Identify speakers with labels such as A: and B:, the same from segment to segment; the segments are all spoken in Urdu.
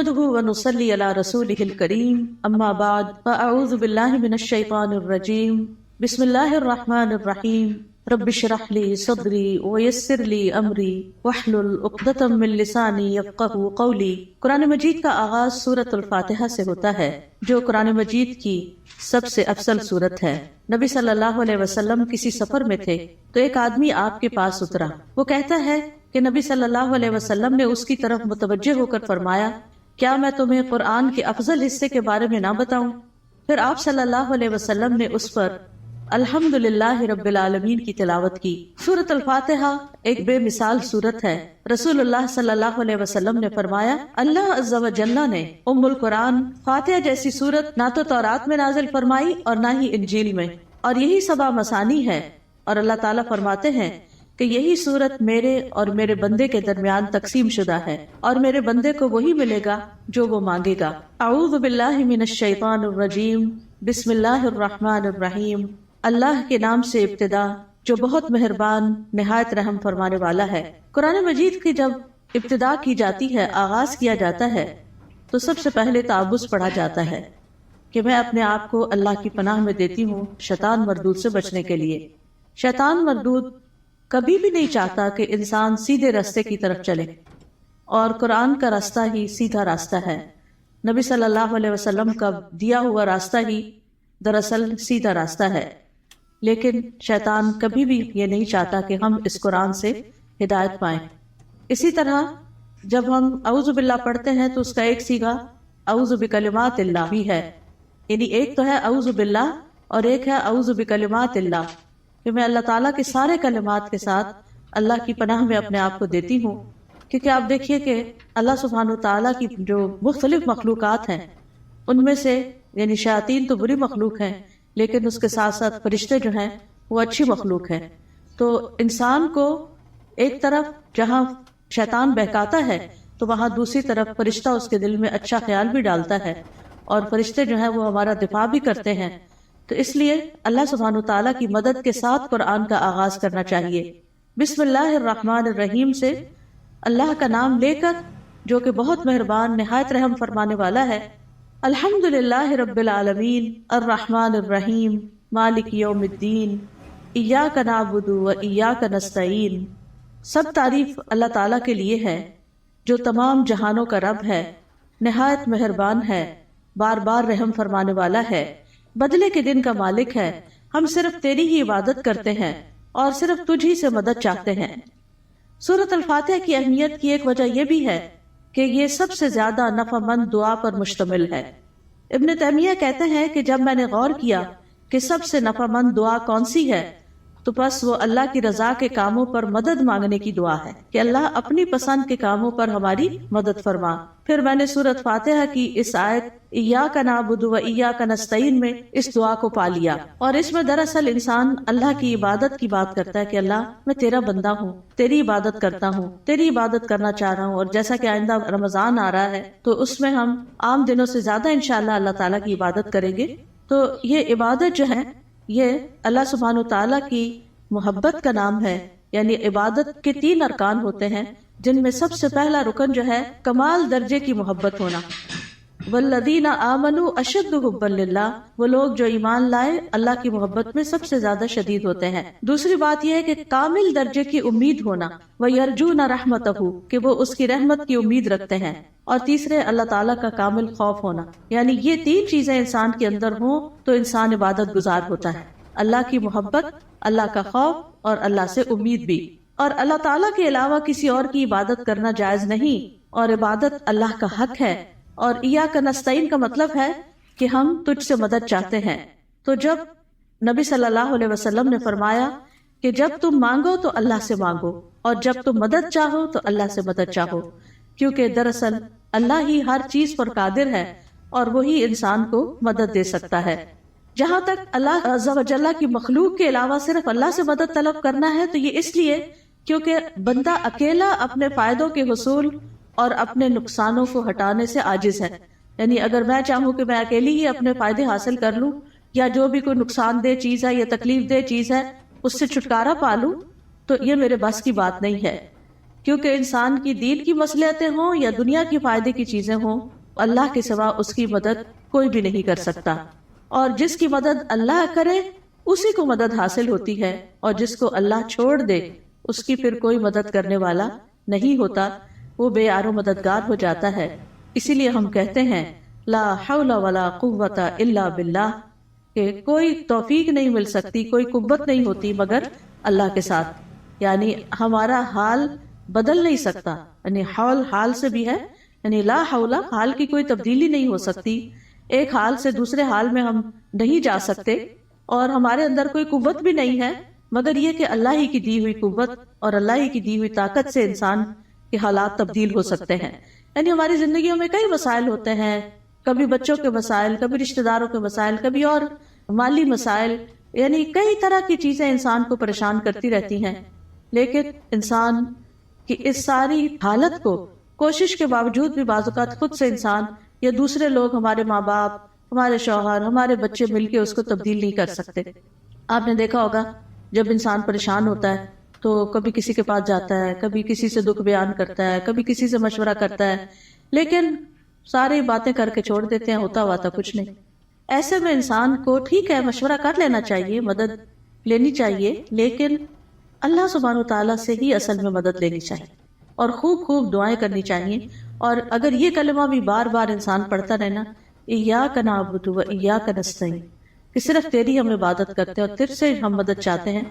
A: نحمده ونصلي على رسوله الكريم اما بعد فاعوذ بالله من الشيطان الرجيم بسم الله الرحمن الرحيم رب اشرح لي صدري ويسر لي امري واحلل عقدة من لساني يفقهوا قولي۔ قرآن مجید کا آغاز سورۃ الفاتحہ سے ہوتا ہے جو قرآن مجید کی سب سے افضل سورت ہے۔ نبی صلی اللہ علیہ وسلم کسی سفر میں تھے تو ایک آدمی آپ کے پاس اترا۔ وہ کہتا ہے کہ نبی صلی اللہ علیہ وسلم نے اس کی طرف متوجہ ہو کر فرمایا، کیا میں تمہیں قرآن کے افضل حصے کے بارے میں نہ بتاؤں؟ پھر آپ صلی اللہ علیہ وسلم نے اس پر الحمدللہ رب العالمین کی تلاوت کی۔ سورۃ الفاتحہ ایک بے مثال سورت ہے۔ رسول اللہ صلی اللہ علیہ وسلم نے فرمایا، اللہ عز و جل نے ام القرآن فاتحہ جیسی سورت نہ تو تورات میں نازل فرمائی اور نہ ہی انجیل میں، اور یہی سبا مثانی ہے، اور اللہ تعالیٰ فرماتے ہیں کہ یہی سورت میرے اور میرے بندے کے درمیان تقسیم شدہ ہے، اور میرے بندے کو وہی ملے گا جو وہ مانگے گا۔ اعوذ باللہ من الشیطان الرجیم بسم اللہ الرحمن الرحیم۔ اللہ کے نام سے ابتدا جو بہت مہربان نہایت رحم فرمانے والا ہے۔ قرآن مجید کی جب ابتدا کی جاتی ہے، آغاز کیا جاتا ہے، تو سب سے پہلے تعوذ پڑھا جاتا ہے کہ میں اپنے آپ کو اللہ کی پناہ میں دیتی ہوں شیطان مردود سے بچنے کے لیے۔ شیطان مردود کبھی بھی نہیں چاہتا کہ انسان سیدھے راستے کی طرف چلے، اور قرآن کا راستہ ہی سیدھا راستہ ہے۔ نبی صلی اللہ علیہ وسلم کا دیا ہوا راستہ ہی دراصل سیدھا راستہ ہے، لیکن شیطان کبھی بھی یہ نہیں چاہتا کہ ہم اس قرآن سے ہدایت پائیں۔ اسی طرح جب ہم اعوذ باللہ پڑھتے ہیں تو اس کا ایک صیغہ اعوذ بکلمات اللہ بھی ہے، یعنی ایک تو ہے اعوذ باللہ اور ایک ہے اعوذ بکلمات اللہ، کہ میں اللہ تعالیٰ کے سارے کلمات کے ساتھ اللہ کی پناہ میں اپنے آپ کو دیتی ہوں۔ کیونکہ آپ دیکھیے کہ اللہ سبحانہ وتعالیٰ کی جو مختلف مخلوقات ہیں ان میں سے یعنی شیاطین تو بری مخلوق ہیں، لیکن اس کے ساتھ ساتھ فرشتے جو ہیں وہ اچھی مخلوق ہیں۔ تو انسان کو ایک طرف جہاں شیطان بہکاتا ہے تو وہاں دوسری طرف فرشتہ اس کے دل میں اچھا خیال بھی ڈالتا ہے، اور فرشتے جو ہیں وہ ہمارا دفاع بھی کرتے ہیں۔ تو اس لیے اللہ سبحانہ وتعالیٰ کی مدد کے ساتھ قرآن کا آغاز کرنا چاہیے۔ بسم اللہ الرحمن الرحیم سے اللہ کا نام لے کر جو کہ بہت مہربان نہایت رحم فرمانے والا ہے۔ الحمدللہ رب العالمین الرحمن الرحیم مالک یوم الدین ایاک نعبد و ایاک نستعین۔ سب تعریف اللہ تعالیٰ کے لیے ہے جو تمام جہانوں کا رب ہے، نہایت مہربان ہے، بار بار رحم فرمانے والا ہے، بدلے کے دن کا مالک ہے۔ ہم صرف تیری ہی عبادت کرتے ہیں اور صرف تجھ ہی سے مدد چاہتے ہیں۔ سورۃ الفاتحہ کی اہمیت کی ایک وجہ یہ بھی ہے کہ یہ سب سے زیادہ نفع مند دعا پر مشتمل ہے۔ ابن تیمیہ کہتے ہیں کہ جب میں نے غور کیا کہ سب سے نفع مند دعا کون سی ہے تو بس وہ اللہ کی رضا کے کاموں پر مدد مانگنے کی دعا ہے کہ اللہ اپنی پسند کے کاموں پر ہماری مدد فرما۔ پھر میں نے سورۃ فاتحہ کی اس آیت ایاک نعبد و ایاک نستعین میں اس دعا کو پا لیا، اور اس میں دراصل انسان اللہ کی عبادت کی بات کرتا ہے کہ اللہ میں تیرا بندہ ہوں، تیری عبادت کرتا ہوں، تیری عبادت کرنا چاہ رہا ہوں۔ اور جیسا کہ آئندہ رمضان آ رہا ہے تو اس میں ہم عام دنوں سے زیادہ انشاءاللہ اللہ تعالیٰ کی عبادت کریں گے۔ تو یہ عبادت جو ہے یہ اللہ سبحانہ وتعالیٰ کی محبت کا نام ہے، یعنی عبادت کے 3 ارکان ہوتے ہیں جن میں سب سے پہلا رکن جو ہے کمال درجے کی محبت ہونا۔ والذین آمنوا اشد حبا للہ، وہ لوگ جو ایمان لائے اللہ کی محبت میں سب سے زیادہ شدید ہوتے ہیں۔ دوسری بات یہ ہے کہ کامل درجے کی امید ہونا، وَيَرْجُونَ رَحْمَتَهُ، کہ وہ اس کی رحمت کی امید رکھتے ہیں۔ اور تیسرے اللہ تعالیٰ کا کامل خوف ہونا، یعنی یہ 3 چیزیں انسان کے اندر ہوں تو انسان عبادت گزار ہوتا ہے۔ اللہ کی محبت، اللہ کا خوف اور اللہ سے امید بھی۔ اور اللہ تعالیٰ کے علاوہ کسی اور کی عبادت کرنا جائز نہیں، اور عبادت اللہ کا حق ہے۔ اور ایاک نستعین کا مطلب ہے کہ ہم تجھ سے مدد چاہتے ہیں۔ تو جب نبی صلی اللہ علیہ وسلم نے فرمایا کہ جب تم مانگو تو اللہ سے مانگو، اور جب تم مدد چاہو تو اللہ سے مدد چاہو، کیونکہ دراصل اللہ ہی ہر چیز پر قادر ہے اور وہی انسان کو مدد دے سکتا ہے۔ جہاں تک اللہ عز و جل کی مخلوق کے علاوہ صرف اللہ سے مدد طلب کرنا ہے تو یہ اس لیے کیونکہ بندہ اکیلا اپنے فائدوں کے حصول اور اپنے نقصانوں کو ہٹانے سے عاجز ہے۔ یعنی اگر میں چاہوں کہ میں اکیلی ہی اپنے فائدے حاصل کر لوں، یا جو بھی کوئی نقصان دہ چیز ہے یا تکلیف دہ چیز ہے اس سے چھٹکارا پا لوں، تو یہ میرے بس کی بات نہیں ہے۔ کیونکہ انسان کی دین کی مصلحتیں ہوں یا دنیا کی فائدے کی چیزیں ہوں، اللہ کے سوا اس کی مدد کوئی بھی نہیں کر سکتا، اور جس کی مدد اللہ کرے اسی کو مدد حاصل ہوتی ہے، اور جس کو اللہ چھوڑ دے اس کی پھر کوئی مدد کرنے والا نہیں ہوتا، وہ بے یار و مددگار ہو جاتا ہے۔ اسی لیے ہم کہتے ہیں لا حول ولا قوت الا باللہ، کہ کوئی توفیق نہیں مل سکتی، کوئی قوت نہیں ہوتی مگر اللہ کے ساتھ۔ یعنی ہمارا حال بدل نہیں سکتا، یعنی حال سے بھی ہے، یعنی لا حول، حال کی کوئی تبدیلی نہیں ہو سکتی، ایک حال سے دوسرے حال میں ہم نہیں جا سکتے، اور ہمارے اندر کوئی قوت بھی نہیں ہے مگر یہ کہ اللہ ہی کی دی ہوئی قوت اور اللہ ہی کی دی ہوئی طاقت سے انسان کے حالات تبدیل ہو سکتے ہیں۔ یعنی ہماری زندگیوں میں کئی مسائل ہوتے ہیں، کبھی بچوں کے مسائل، کبھی رشتہ داروں کے مسائل، کبھی اور مالی مسائل، یعنی کئی طرح کی چیزیں انسان کو پریشان کرتی رہتی ہیں، لیکن انسان کی اس ساری حالت کو کوشش کے باوجود بھی بعض اوقات خود سے انسان یا دوسرے لوگ، ہمارے ماں باپ، ہمارے شوہر، ہمارے بچے مل کے اس کو تبدیل نہیں کر سکتے۔ آپ نے دیکھا ہوگا جب انسان پریشان ہوتا ہے تو کبھی کسی کے پاس جاتا ہے، کبھی کسی سے دکھ بیان کرتا ہے، کبھی کسی سے مشورہ کرتا ہے، لیکن ساری باتیں کر کے چھوڑ دیتے ہیں، ہوتا ہوا تھا کچھ نہیں۔ ایسے میں انسان کو ٹھیک ہے مشورہ کر لینا چاہیے، مدد لینی چاہیے، لیکن اللہ سبحانہ و تعالیٰ سے ہی اصل میں مدد لینی چاہیے، اور خوب خوب دعائیں کرنی چاہیے۔ اور اگر یہ کلمہ بھی بار بار انسان پڑھتا رہنا، ایاک نعبد و ایاک نستعین، کہ صرف تیری ہم عبادت کرتے ہیں اور تجھ سے ہم مدد چاہتے ہیں،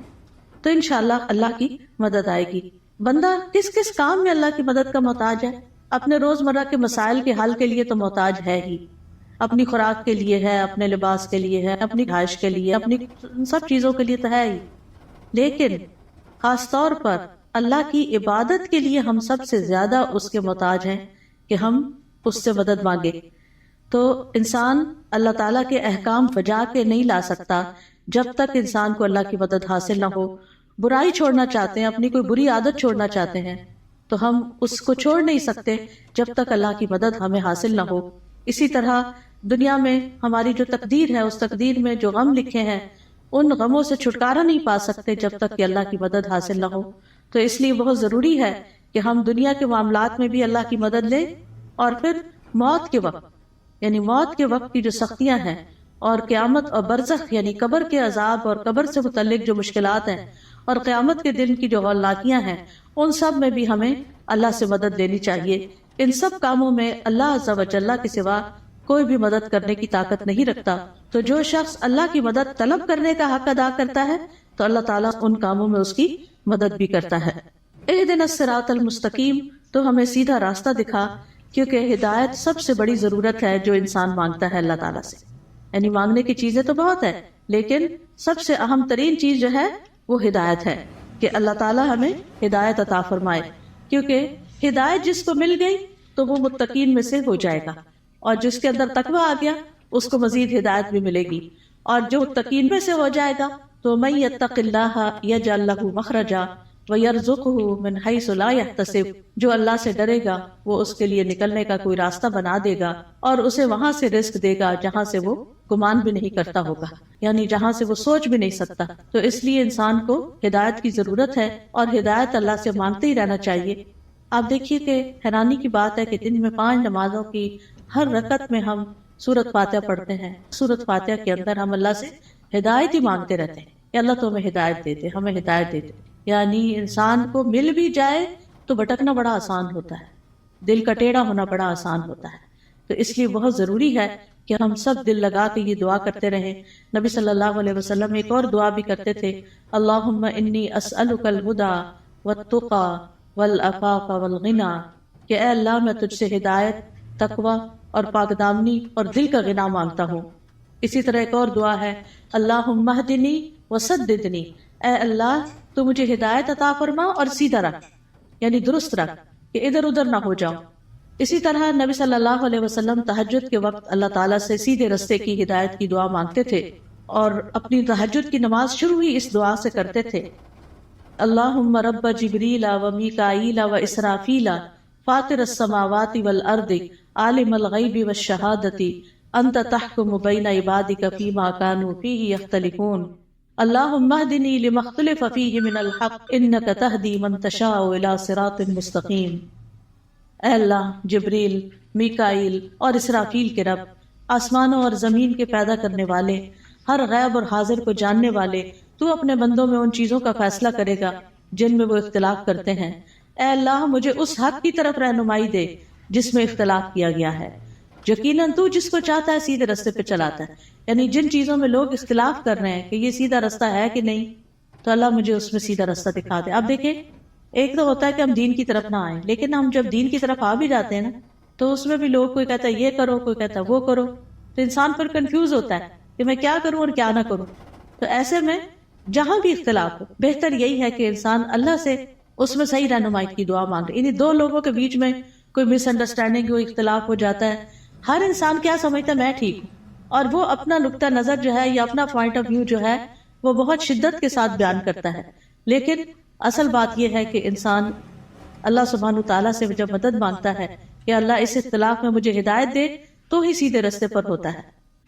A: تو انشاءاللہ اللہ کی مدد آئے گی۔ بندہ کس کس کام میں اللہ کی مدد کا محتاج ہے؟ اپنے روزمرہ کے مسائل کے حل کے لیے تو محتاج ہے ہی، اپنی خوراک کے لیے ہے، اپنے لباس کے لیے ہے، اپنی رہائش کے لیے، اپنی سب چیزوں کے لیے تو ہے ہی، لیکن خاص طور پر اللہ کی عبادت کے لیے ہم سب سے زیادہ اس کے محتاج ہیں کہ ہم اس سے مدد مانگے۔ تو انسان اللہ تعالیٰ کے احکام بجا کے نہیں لا سکتا جب تک انسان کو اللہ کی مدد حاصل نہ ہو۔ برائی چھوڑنا چاہتے ہیں، اپنی کوئی بری عادت چھوڑنا چاہتے ہیں، تو ہم اس کو چھوڑ نہیں سکتے جب تک اللہ کی مدد ہمیں حاصل نہ ہو۔ اسی طرح دنیا میں ہماری جو تقدیر ہے، اس تقدیر میں جو غم لکھے ہیں، ان غموں سے چھٹکارا نہیں پا سکتے جب تک کہ اللہ کی مدد حاصل نہ ہو۔ تو اس لیے بہت ضروری ہے کہ ہم دنیا کے معاملات میں بھی اللہ کی مدد لیں، اور پھر موت کے وقت، یعنی موت کے وقت کی جو سختیاں ہیں، اور قیامت اور برزخ یعنی قبر کے عذاب اور قبر سے متعلق جو مشکلات ہیں، اور قیامت کے دن کی جو ہولناکیاں ہیں، ان سب میں بھی ہمیں اللہ سے مدد لینی چاہیے۔ ان سب کاموں میں اللہ عز و جل کے سوا کوئی بھی مدد کرنے کی طاقت نہیں رکھتا۔ تو جو شخص اللہ کی مدد طلب کرنے کا حق ادا کرتا ہے تو اللہ تعالیٰ ان کاموں میں اس کی مدد بھی کرتا ہے۔ اہدنا الصراط المستقیم، تو ہمیں سیدھا راستہ دکھا، کیونکہ ہدایت سب سے بڑی ضرورت ہے جو انسان مانگتا ہے اللہ تعالیٰ سے۔ یعنی مانگنے کی چیزیں تو بہت ہے، لیکن سب سے اہم ترین چیز جو ہے وہ ہدایت ہے، کہ اللہ تعالیٰ ہمیں ہدایت عطا فرمائے، کیونکہ ہدایت جس کو مل گئی تو وہ متقین میں سے ہو جائے گا، اور جس کے اندر تقویٰ آ گیا اس کو مزید ہدایت بھی ملے گی، اور جو متقین میں سے ہو جائے گا تو من یتق اللہ یجعل لہ مخرجا ویرزقہ من حیث لا یحتسب، جو اللہ سے ڈرے گا وہ اس کے لیے نکلنے کا کوئی راستہ بنا دے گا، اور اسے وہاں سے رزق دے گا جہاں سے وہ گمان بھی نہیں کرتا ہوگا، یعنی جہاں سے وہ سوچ بھی نہیں سکتا۔ تو اس لیے انسان کو ہدایت کی ضرورت ہے، اور ہدایت اللہ سے مانگتے ہی رہنا چاہیے۔ آپ دیکھیے کہ حیرانی کی بات ہے کہ دن میں 5 نمازوں کی ہر رکعت میں ہم سورۃ فاتحہ پڑھتے ہیں۔ سورۃ فاتحہ کے اندر ہم اللہ سے ہدایت ہی مانگتے رہتے ہیں کہ اللہ تو ہمیں ہدایت دے دے، ہمیں ہدایت دے دے۔ یعنی انسان کو مل بھی جائے تو بھٹکنا بڑا آسان ہوتا ہے، دل کا ٹیڑھا ہونا بڑا آسان ہوتا ہے۔ تو اس لیے بہت ضروری ہے کہ ہم سب دل لگا کے یہ دعا کرتے رہیں۔ نبی صلی اللہ علیہ وسلم ایک اور دعا بھی کرتے تھے، اللہم انی اسألک الہدی والتقی والعفاف والغنی، کہ اے اللہ میں تجھ سے ہدایت، تقوی اور پاک دامنی اور دل کا غنا مانگتا ہوں۔ اسی طرح ایک اور دعا ہے، اللہم اہدنی وسددنی، اے اللہ تو مجھے ہدایت عطا فرما اور سیدھا رکھ، یعنی درست رکھ کہ ادھر ادھر نہ ہو جاؤں۔ اسی طرح نبی صلی اللہ علیہ وسلم تہجد کے وقت اللہ تعالیٰ سے سیدھے رستے کی ہدایت کی دعا مانگتے تھے، اور اپنی تہجد کی نماز شروع ہی اس دعا سے کرتے تھے، اللہم رب جبریل و میکائیل و اسرافیل فاطر السماوات والارض عالم الغیب والشہادۃ انت تحکم بین عبادک فیما کانوا فیہ یختلفون اللہم اہدنی لما اختلف فیہ من الحق انک تہدی من تشاء الی صراط مستقیم۔ اے اللہ، جبریل، میکائیل اور اسرافیل کے رب، آسمانوں اور زمین کے پیدا کرنے والے، ہر غیب اور حاضر کو جاننے والے، تو اپنے بندوں میں ان چیزوں کا فیصلہ کرے گا جن میں وہ اختلاف کرتے ہیں۔ اے اللہ، مجھے اس حق کی طرف رہنمائی دے جس میں اختلاف کیا گیا ہے۔ یقیناً تو جس کو چاہتا ہے سیدھے رستے پہ چلاتا ہے، یعنی جن چیزوں میں لوگ اختلاف کر رہے ہیں کہ یہ سیدھا رستہ ہے کہ نہیں، تو اللہ مجھے اس میں سیدھا رستہ دکھا دے۔ اب دیکھیں، ایک تو ہوتا ہے کہ ہم دین کی طرف نہ آئیں، لیکن ہم جب دین کی طرف آ بھی جاتے ہیں نا، تو اس میں بھی لوگ کوئی کہتا ہے یہ کرو، کوئی کہتا ہے وہ کرو، تو انسان پر کنفیوز ہوتا ہے کہ میں کیا کروں اور کیا نہ کروں۔ تو ایسے میں جہاں بھی اختلاف ہو، بہتر یہی ہے کہ انسان اللہ سے اس میں صحیح رہنمائی کی دعا مانگے۔ یعنی دو لوگوں کے بیچ میں کوئی مس انڈرسٹینڈنگ، کوئی اختلاف ہو جاتا ہے، ہر انسان کیا سمجھتا ہے میں ٹھیک ہوں، اور وہ اپنا نقطہ نظر جو ہے یا اپنا پوائنٹ آف ویو جو ہے وہ بہت شدت کے ساتھ بیان کرتا ہے، لیکن اصل بات یہ ہے کہ انسان اللہ سبحانہ تعالیٰ سے جب مدد مانگتا ہے کہ اللہ اس اختلاف میں مجھے ہدایت دے، تو ہی سیدھے رستے پر ہوتا ہے۔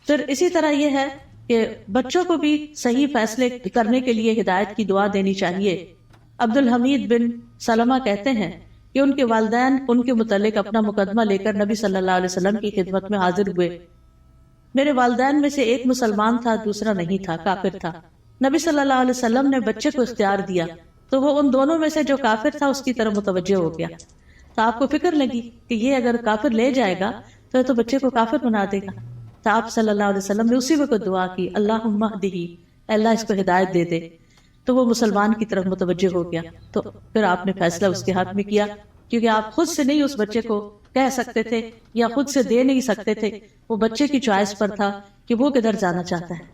A: پھر اسی طرح یہ ہے کہ بچوں کو بھی صحیح فیصلے کرنے کے لیے ہدایت کی دعا دینی چاہیے۔ عبد الحمید بن سلمہ کہتے ہیں کہ ان کے والدین ان کے متعلق اپنا مقدمہ لے کر نبی صلی اللہ علیہ وسلم کی خدمت میں حاضر ہوئے۔ میرے والدین میں سے ایک مسلمان تھا، دوسرا نہیں تھا، کافر تھا۔ نبی صلی اللہ علیہ وسلم نے بچے کو اختیار دیا تو وہ ان دونوں میں سے جو کافر تھا اس کی طرف متوجہ ہو گیا۔ تو آپ کو فکر لگی کہ یہ اگر کافر لے جائے گا تو بچے کو کافر بنا دے گا۔ تو آپ صلی اللہ علیہ وسلم نے اسی وقت دعا کی، اللہم اہدہ، اللہ اس کو ہدایت دے دے۔ تو وہ مسلمان کی طرف متوجہ ہو گیا۔ تو پھر آپ نے فیصلہ اس کے حق میں کیا، کیونکہ آپ خود سے نہیں اس بچے کو کہہ سکتے تھے یا خود سے دے نہیں سکتے تھے، وہ بچے کی چوائس پر تھا کہ وہ کدھر جانا چاہتا ہے۔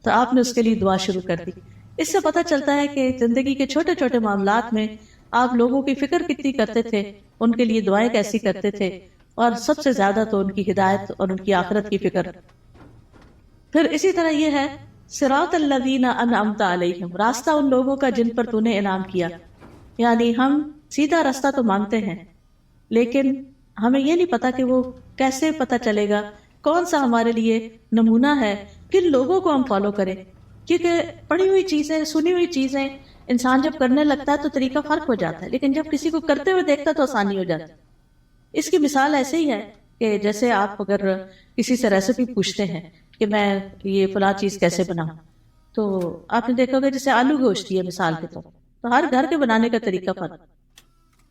A: تو آپ نے اس کے لیے دعا شروع کر دی۔ اس سے پتہ چلتا ہے کہ زندگی کے چھوٹے چھوٹے معاملات میں آپ لوگوں کی فکر کتنی کرتے تھے، ان کے لیے دعائیں کیسی کرتے تھے، اور سب سے زیادہ تو ان کی ہدایت اور ان کی آخرت کی فکر۔ پھر اسی طرح یہ ہے صراط الذین انعمت علیہم، راستہ ان لوگوں کا جن پر تو نے انعام کیا۔ یعنی ہم سیدھا راستہ تو مانگتے ہیں، لیکن ہمیں یہ نہیں پتا کہ وہ کیسے پتہ چلے گا، کون سا ہمارے لیے نمونہ ہے، کن لوگوں کو ہم فالو کریں، کیونکہ پڑھی ہوئی چیزیں، سنی ہوئی چیزیں انسان جب کرنے لگتا ہے تو طریقہ فرق ہو جاتا ہے، لیکن جب کسی کو کرتے ہوئے دیکھتا تو آسانی ہو جاتی ہے۔ اس کی مثال ایسے ہی ہے کہ جیسے آپ اگر کسی سے ریسیپی پوچھتے ہیں کہ میں یہ فلاں چیز کیسے بناؤں، تو آپ نے دیکھا ہوگا جیسے آلو گوشت ہے مثال کے طور، تو ہر گھر کے بنانے کا طریقہ فرق،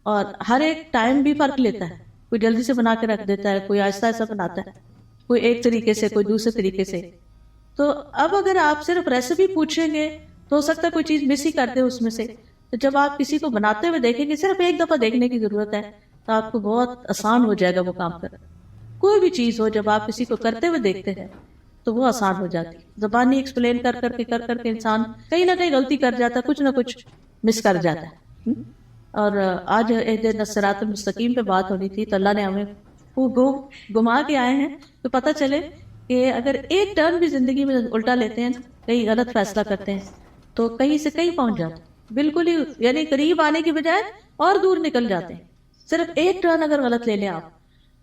A: اور ہر ایک ٹائم بھی فرق لیتا ہے، کوئی جلدی سے بنا کے رکھ دیتا ہے، کوئی آہستہ آہستہ بناتا ہے، کوئی ایک طریقے سے، کوئی دوسرے طریقے سے۔ تو اب اگر آپ صرف ریسیپی پوچھیں گے تو ہو سکتا ہے کوئی چیز مس ہی کر دے اس میں سے، تو جب آپ کسی کو بناتے ہوئے دیکھیں گے، صرف ایک دفعہ دیکھنے کی ضرورت ہے، تو آپ کو بہت آسان ہو جائے گا وہ کام کرنا۔ کوئی بھی چیز ہو جب آپ کسی کو کرتے ہوئے دیکھتے ہیں تو وہ آسان ہو جاتی ہے۔ زبانی ایکسپلین کر کر کے انسان کہیں نہ کہیں غلطی کر جاتا ہے، کچھ نہ کچھ مس کر جاتا ہے۔ اور آج اہدنا الصراط المستقیم پہ بات ہونی تھی، تو اللہ نے ہمیں وہ گما کے آئے ہیں تو پتہ چلے کہ اگر ایک ٹرن بھی زندگی میں الٹا لیتے ہیں، کہیں غلط فیصلہ کرتے ہیں، تو کہیں سے کہیں پہنچ جاتے ہیں، بالکل ہی یعنی قریب آنے کی بجائے اور دور نکل جاتے ہیں، صرف ایک ٹرن اگر غلط لے لیں آپ۔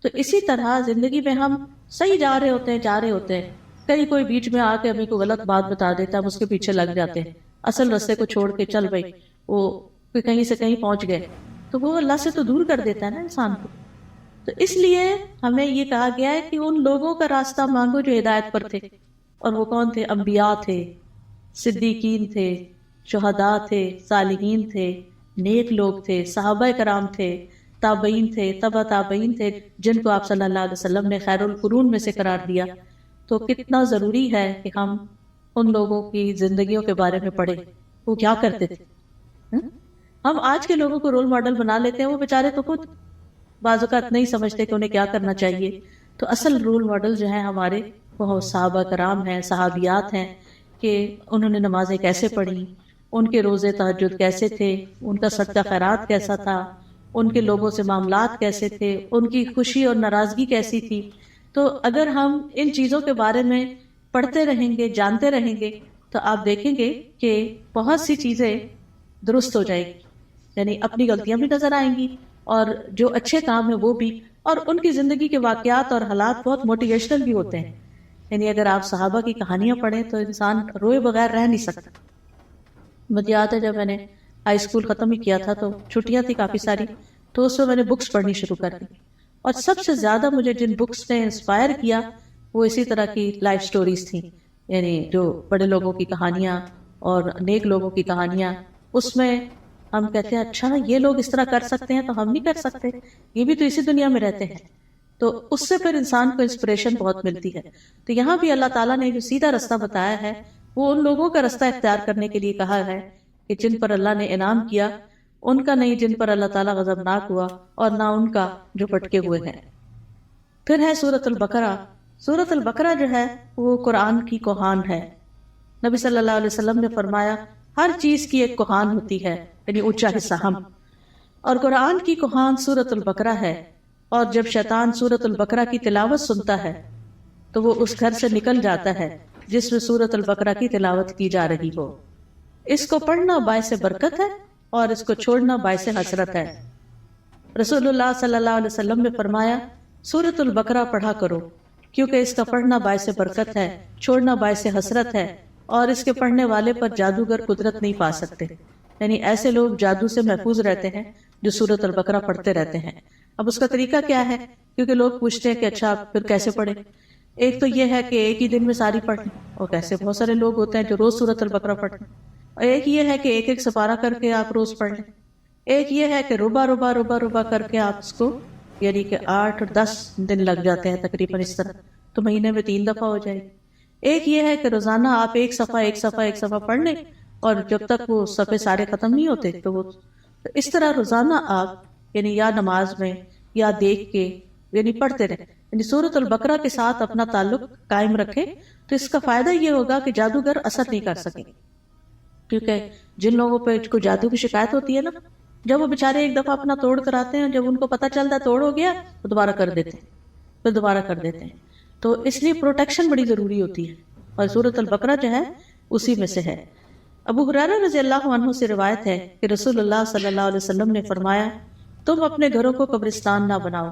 A: تو اسی طرح زندگی میں ہم صحیح جا رہے ہوتے ہیں، کہیں کوئی بیچ میں آ کے ہمیں کوئی غلط بات بتا دیتا ہے، ہم اس کے پیچھے لگ جاتے ہیں، اصل رستے کو چھوڑ کے چل بھائی وہ کہیں سے کہیں پہنچ گئے، تو وہ اللہ سے تو دور کر دیتا ہے نا انسان کو۔ تو اس لیے ہمیں یہ کہا گیا ہے کہ ان لوگوں کا راستہ مانگو جو ہدایت پر تھے، اور وہ کون تھے؟ انبیاء تھے، صدیقین تھے، شہداء تھے، صالحین تھے، نیک لوگ تھے، صحابہ کرام تھے، تابعین تھے، تبع تابعین تھے، جن کو آپ صلی اللہ علیہ وسلم نے خیر القرون میں سے قرار دیا۔ تو کتنا ضروری ہے کہ ہم ان لوگوں کی زندگیوں کے بارے میں پڑھیں، وہ کیا کرتے تھے۔ ہم آج کے لوگوں کو رول ماڈل بنا لیتے ہیں، وہ بیچارے تو خود بعض اوقات نہیں سمجھتے کہ انہیں کیا کرنا چاہیے۔ تو اصل رول ماڈل جو ہیں ہمارے وہ صحابہ کرام ہیں، صحابیات ہیں، کہ انہوں نے نمازیں کیسے پڑھی، ان کے روزے تہجد کیسے تھے، ان کا صدقہ خیرات کیسا تھا، ان کے لوگوں سے معاملات کیسے تھے، ان کی خوشی اور ناراضگی کیسی تھی۔ تو اگر ہم ان چیزوں کے بارے میں پڑھتے رہیں گے، جانتے رہیں گے، تو آپ دیکھیں گے کہ بہت سی چیزیں درست ہو جائیں گی، یعنی اپنی غلطیاں بھی نظر آئیں گی اور جو اچھے کام ہیں وہ بھی، اور ان کی زندگی کے واقعات اور حالات بہت موٹیویشنل بھی ہوتے ہیں یعنی اگر آپ صحابہ کی کہانیاں پڑھیں تو انسان روئے بغیر رہ نہیں سکتا. مجھے یاد ہے جب میں نے ہائی اسکول ختم ہی کیا تھا تو چھٹیاں تھی کافی ساری، تو اس میں نے بکس پڑھنی شروع کر دی، اور سب سے زیادہ مجھے جن بکس نے انسپائر کیا وہ اسی طرح کی لائف سٹوریز تھیں، یعنی جو بڑے لوگوں کی کہانیاں اور نیک لوگوں کی کہانیاں. اس میں ہم کہتے ہیں اچھا یہ لوگ اس طرح کر سکتے ہیں تو ہم نہیں کر سکتے، یہ بھی تو اسی دنیا میں رہتے ہیں. تو اس سے پھر انسان کو انسپریشن بہت ملتی ہے. تو یہاں بھی اللہ تعالیٰ نے جو سیدھا رستہ بتایا ہے وہ ان لوگوں کا رستہ اختیار کرنے کے لیے کہا ہے کہ جن پر اللہ نے انعام کیا، ان کا نہیں جن پر اللہ تعالیٰ غضبناک ہوا، اور نہ ان کا جو پٹکے ہوئے ہیں. پھر ہے سورۃ البقرہ. سورۃ البقرہ جو ہے وہ قرآن کی کوہان ہے. نبی صلی اللہ علیہ وسلم نے فرمایا ہر چیز کی ایک کوہان ہوتی ہے، یعنی اونچا حصہ ہم، اور قرآن کی کوہان سورۃ البقرہ ہے. اور جب شیطان سورۃ البقرہ کی تلاوت سنتا ہے تو وہ اس گھر سے نکل جاتا ہے جس میں سورۃ البقرہ کی تلاوت کی جا رہی ہو. اس کو پڑھنا باعث برکت ہے اور اس کو چھوڑنا باعث حسرت ہے. رسول اللہ صلی اللہ علیہ وسلم نے فرمایا سورۃ البقرہ پڑھا کرو، کیونکہ اس کا پڑھنا باعث برکت ہے، چھوڑنا باعث حسرت ہے، اور اس کے پڑھنے والے پر جادوگر قدرت نہیں پا سکتے. یعنی ایسے لوگ جادو سے محفوظ رہتے ہیں جو سورۃ البقرہ پڑھتے رہتے ہیں. اب اس کا طریقہ کیا ہے؟ کیونکہ لوگ پوچھتے ہیں کہ اچھا پھر کیسے پڑھیں. ایک تو یہ ہے کہ ایک ہی دن میں ساری پڑھ لیں، اور کیسے بہت سارے لوگ ہوتے ہیں جو روز سورۃ البقرہ پڑھتے ہیں. اور ایک یہ ہے کہ ایک ایک سپارہ کر کے آپ روز پڑھ لیں. ایک یہ ہے کہ ربع کر کے آپ اس کو، یعنی کہ 8 اور 10 دن لگ جاتے ہیں تقریباً اس طرح، تو مہینے میں 3 دفعہ ہو جائے گی. ایک یہ ہے کہ روزانہ آپ ایک صفحہ پڑھ لیں، اور جب تک وہ صفحے سارے ختم نہیں ہوتے تو وہ اس طرح روزانہ آپ یعنی یا نماز میں یا دیکھ کے یعنی پڑھتے رہیں. یعنی سورۃ البقرہ کے ساتھ اپنا تعلق قائم رکھیں تو اس کا فائدہ یہ ہوگا کہ جادوگر اثر نہیں کر سکیں. کیونکہ جن لوگوں پہ کوئی جادو کی شکایت ہوتی ہے نا، جب وہ بےچارے ایک دفعہ اپنا توڑ کراتے ہیں، جب ان کو پتہ چلتا ہے توڑ ہو گیا تو دوبارہ کر دیتے ہیں. تو اس لیے پروٹیکشن بڑی ضروری ہوتی ہے، اور سورۃ البقرہ جو ہے اسی میں سے ہے. ابو ہریرہ رضی اللہ عنہ سے روایت ہے کہ رسول اللہ صلی اللہ علیہ وسلم نے فرمایا تم اپنے گھروں کو قبرستان نہ بناؤ،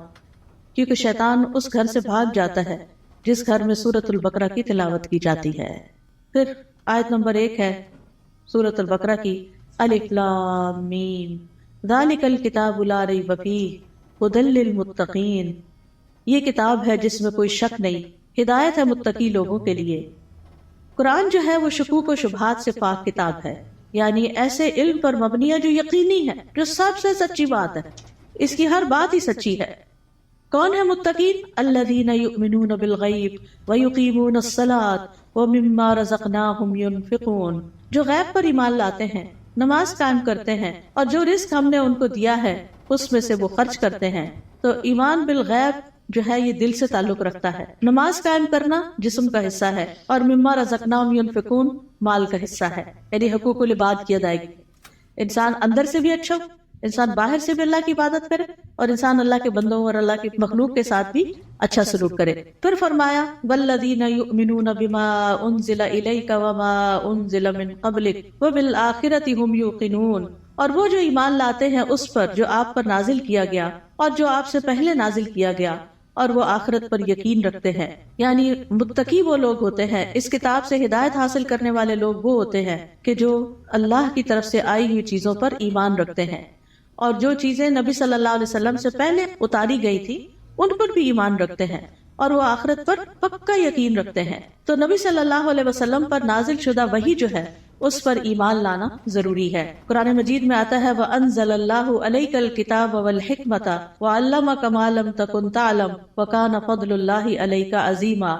A: کیونکہ شیطان اس گھر سے بھاگ جاتا ہے جس گھر میں سورۃ البقرہ کی تلاوت کی جاتی ہے. پھر آیت نمبر 1 ہے سورۃ البقرہ کی، الف لام میم ذالک الکتاب لا ریب فیہ ھدی للمتقین. یہ کتاب ہے جس میں کوئی شک نہیں، ہدایت ہے متقی لوگوں کے لیے. قرآن جو ہے وہ شکوک و شبہات سے پاک کتاب ہے، یعنی ایسے علم پر مبنی ہے جو یقینی ہے، جو سب سے سچی بات ہے، اس کی ہر بات ہی سچی ہے. کون ہے متقین؟ الذین یؤمنون بالغیب ویقیمون الصلاۃ ومما رزقناہم ینفقون. جو غیب پر ایمان لاتے ہیں، نماز قائم کرتے ہیں، اور جو رزق ہم نے ان کو دیا ہے اس میں سے وہ خرچ کرتے ہیں. تو ایمان بالغیب جو ہے یہ دل سے تعلق رکھتا ہے. نماز قائم کرنا جسم کا حصہ ہے، اور مما رزقناہم ینفقون مال کا حصہ ہے، یعنی حقوق العباد کی ادائیگی. انسان اندر سے بھی اچھا ہو، انسان باہر سے بھی اللہ کی عبادت کرے، اور انسان اللہ کے بندوں اور اللہ کی مخلوق کے ساتھ بھی اچھا سلوک کرے. پھر فرمایا والذین یؤمنون بما انزل الیک وما انزل من قبلک وبالآخرۃ هم یوقنون. اور وہ جو ایمان لاتے ہیں اس پر جو آپ پر نازل کیا گیا اور جو آپ سے پہلے نازل کیا گیا، اور وہ آخرت پر یقین رکھتے ہیں. یعنی متقی وہ لوگ ہوتے ہیں، اس کتاب سے ہدایت حاصل کرنے والے لوگ وہ ہوتے ہیں کہ جو اللہ کی طرف سے آئی ہوئی چیزوں پر ایمان رکھتے ہیں، اور جو چیزیں نبی صلی اللہ علیہ وسلم سے پہلے اتاری گئی تھی ان پر بھی ایمان رکھتے ہیں، اور وہ آخرت پر پکا یقین رکھتے ہیں. تو نبی صلی اللہ علیہ وسلم پر نازل شدہ وحی جو ہے اس پر ایمان لانا ضروری ہے. قرآن مجید میں آتا ہے وَأَنزَلَ اللَّهُ عَلَيْكَ الْكِتَابَ وَالْحِكْمَةَ وَعَلَّمَكَ مَا لَمْ تَكُنْ تَعْلَمْ وَكَانَ فَضْلُ اللَّهِ عَلَيْكَ عَظِيمًا.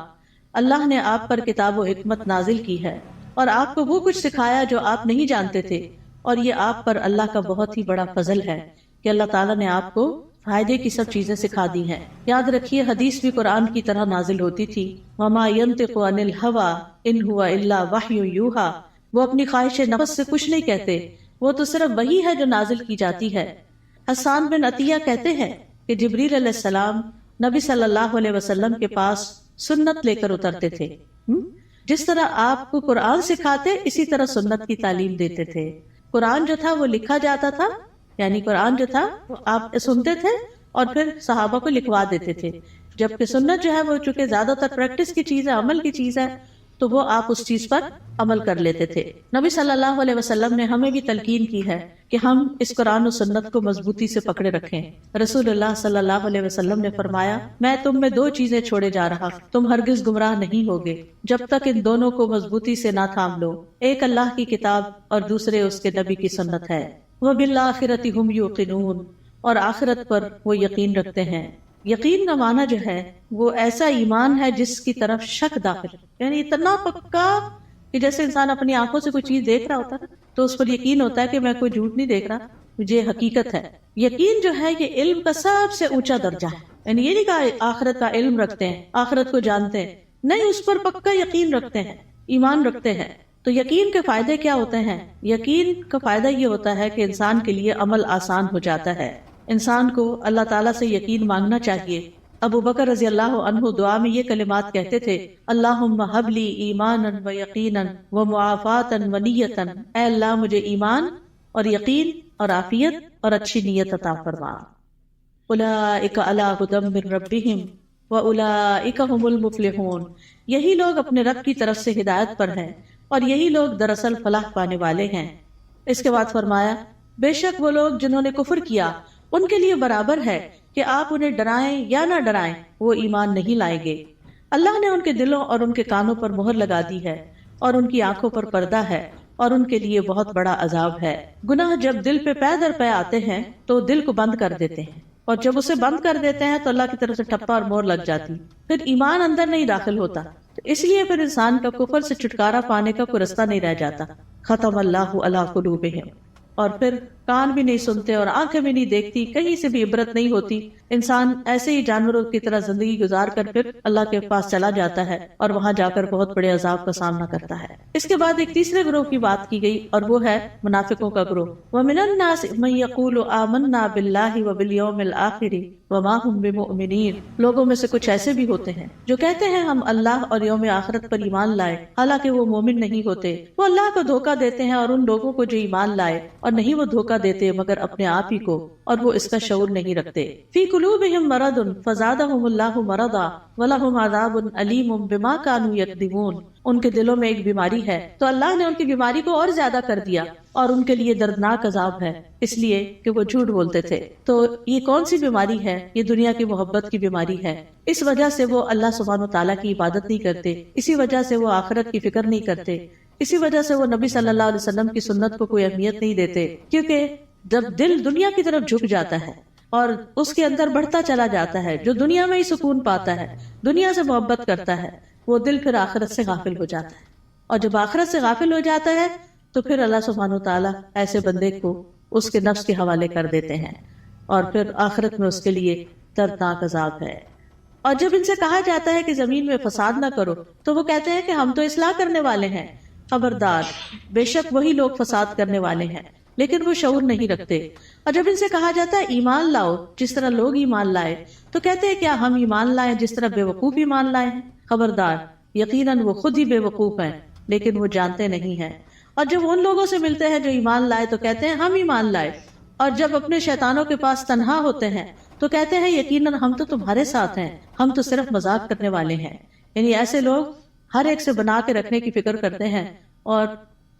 A: اللہ نے آپ پر کتاب و حکمت نازل کی ہے اور آپ کو وہ کچھ سکھایا جو آپ نہیں جانتے تھے، اور یہ آپ پر اللہ کا بہت ہی بڑا فضل ہے کہ اللہ تعالیٰ نے آپ کو فائدے کی سب چیزیں سکھا دی ہیں. یاد رکھیے حدیث بھی قرآن کی طرح نازل ہوتی تھی. وَمَا يَنطِقُ عَنِ الْهَوَىٰ إِنْ هُوَ إِلَّا وَحْيٌ يُوحَىٰ. وہ اپنی خواہش نفس سے کچھ نہیں کہتے، وہ تو صرف وہی ہے جو نازل کی جاتی ہے. حسان بن عطیہ کہتے ہیں کہ جبریل علیہ السلام نبی صلی اللہ علیہ وسلم کے پاس سنت لے کر اترتے تھے. جس طرح آپ کو قرآن سکھاتے اسی طرح سنت کی تعلیم دیتے تھے. قرآن جو تھا وہ لکھا جاتا تھا، یعنی قرآن جو تھا وہ آپ سنتے تھے اور پھر صحابہ کو لکھوا دیتے تھے. جبکہ سنت جو ہے وہ چونکہ زیادہ تر پریکٹس کی چیز ہے، عمل کی چیز ہے، تو وہ آپ اس چیز پر عمل کر لیتے تھے۔ نبی صلی اللہ علیہ وسلم نے ہمیں بھی تلقین کی ہے کہ ہم اس قرآن و سنت کو مضبوطی سے پکڑے رکھیں۔ رسول اللہ صلی اللہ علیہ وسلم نے فرمایا، میں تم میں دو چیزیں چھوڑے جا رہا، تم ہرگز گمراہ نہیں ہوگے جب تک ان دونوں کو مضبوطی سے نہ تھام لو، ایک اللہ کی کتاب اور دوسرے اس کے نبی کی سنت ہے۔ وَبِالْآخِرَةِ هُمْ يُوقِنُونَ، اور آخرت پر وہ یقین رکھتے ہیں۔ یقین کا معنی جو ہے وہ ایسا ایمان ہے جس کی طرف شک داخل، یعنی اتنا پکا کہ جیسے انسان اپنی آنکھوں سے کوئی چیز دیکھ رہا ہوتا ہے تو اس پر یقین ہوتا ہے کہ میں کوئی جھوٹ نہیں دیکھ رہا، مجھے حقیقت ہے۔ یقین جو ہے یہ علم کا سب سے اونچا درجہ ہے، یعنی یہ نہیں کہا آخرت کا علم رکھتے ہیں، آخرت کو جانتے ہیں، نہیں، اس پر پکا یقین رکھتے ہیں، ایمان رکھتے ہیں۔ تو یقین کے فائدے کیا ہوتے ہیں؟ یقین کا فائدہ یہ ہوتا ہے کہ انسان کے لیے عمل آسان ہو جاتا ہے۔ انسان کو اللہ تعالیٰ سے یقین مانگنا چاہیے۔ ابو بکر رضی اللہ عنہ دعا میں یہ کلمات کہتے تھے، اللہم ہب لی ایمانا و یقینا و معافاتا و نیتا، اے اللہ مجھے ایمان اور یقین اور عافیت اور اچھی نیت عطا فرما۔ اولئک علی ھدی من ربہم واولئک ھم المفلحون، یہی لوگ اپنے رب کی طرف سے ہدایت پر ہیں اور یہی لوگ دراصل فلاح پانے والے ہیں۔ اس کے بعد فرمایا، بے شک وہ لوگ جنہوں نے کفر کیا ان کے لیے برابر ہے کہ آپ انہیں ڈرائیں یا نہ ڈرائیں، وہ ایمان نہیں لائیں گے۔ اللہ نے ان کے دلوں اور ان کے کانوں پر مہر لگا دی ہے اور ان کی آنکھوں پر پردہ ہے اور ان کے لیے بہت بڑا عذاب ہے۔ گناہ جب دل پہ پے در پے آتے ہیں تو دل کو بند کر دیتے ہیں، اور جب اسے بند کر دیتے ہیں تو اللہ کی طرف سے ٹھپا اور مہر لگ جاتی، پھر ایمان اندر نہیں داخل ہوتا، تو اس لیے پھر انسان کا کفر سے چھٹکارا پانے کا کوئی رستہ نہیں رہ جاتا۔ ختم اللہ علی قلوبہم، اور پھر کان بھی نہیں سنتے اور آنکھیں بھی نہیں دیکھتی، کہیں سے بھی عبرت نہیں ہوتی، انسان ایسے ہی جانوروں کی طرح زندگی گزار کر پھر اللہ کے پاس چلا جاتا ہے اور وہاں جا کر بہت بڑے عذاب کا سامنا کرتا ہے۔ اس کے بعد ایک تیسرے گروہ کی بات کی گئی اور وہ ہے منافقوں کا گروہ۔ وَمِنَ النَّاسِ مَن يَقُولُ آمَنَّا بِاللَّهِ وَبِالْيَوْمِ الْآخِرِ وَمَا هُمْ بِمُؤْمِنِينَ، لوگوں میں سے کچھ ایسے بھی ہوتے ہیں جو کہتے ہیں ہم اللہ اور یوم آخرت پر ایمان لائے، حالانکہ وہ مومن نہیں ہوتے۔ وہ اللہ کو دھوکہ دیتے ہیں اور ان لوگوں کو جو ایمان لائے، اور نہیں وہ دھوکہ دیتے مگر اپنے آپ ہی کو، اور وہ اس کا شعور نہیں رکھتے۔ فی قلوبہم مرض فزادہم اللہ مرضا ولہم عذاب علیم بما کانوا یکذبون، ان کے دلوں میں ایک بیماری ہے تو اللہ نے ان کی بیماری کو اور زیادہ کر دیا اور ان کے لیے دردناک عذاب ہے، اس لیے کہ وہ جھوٹ بولتے تھے۔ تو یہ کون سی بیماری ہے؟ یہ دنیا کی محبت کی بیماری ہے۔ اس وجہ سے وہ اللہ سبحانہ و تعالیٰ کی عبادت نہیں کرتے، اسی وجہ سے وہ آخرت کی فکر نہیں کرتے، اسی وجہ سے وہ نبی صلی اللہ علیہ وسلم کی سنت کو کوئی اہمیت نہیں دیتے، کیونکہ جب دل دنیا کی طرف جھک جاتا ہے اور اس کے اندر بڑھتا چلا جاتا ہے، جو دنیا میں ہی سکون پاتا ہے، دنیا سے محبت کرتا ہے، وہ دل پھر آخرت سے غافل ہو جاتا ہے، اور جب آخرت سے غافل ہو جاتا ہے تو پھر اللہ سبحانہ وتعالیٰ ایسے بندے کو اس کے نفس کے حوالے کر دیتے ہیں اور پھر آخرت میں اس کے لیے دردناک عذاب ہے۔ اور جب ان سے کہا جاتا ہے کہ زمین میں فساد نہ کرو تو وہ کہتے ہیں کہ ہم تو اصلاح کرنے والے ہیں۔ خبردار، بے شک وہی لوگ فساد کرنے والے ہیں لیکن وہ شعور نہیں رکھتے۔ اور جب ان سے کہا جاتا ہے ایمان لاؤ جس طرح لوگ ایمان لائے تو کہتے ہیں کیا ہم ایمان لائیں جس طرح بے وقوف ایمان لائے ہیں؟ خبردار، یقیناً وہ خود ہی بے وقوف ہیں لیکن وہ جانتے نہیں ہیں۔ اور جب ان لوگوں سے ملتے ہیں جو ایمان لائے تو کہتے ہیں ہم ایمان لائے، اور جب اپنے شیطانوں کے پاس تنہا ہوتے ہیں تو کہتے ہیں یقیناً ہم تو تمہارے ساتھ ہیں، ہم تو صرف مذاق کرنے والے ہیں۔ یعنی ایسے لوگ ہر ایک سے بنا کے رکھنے کی فکر کرتے ہیں اور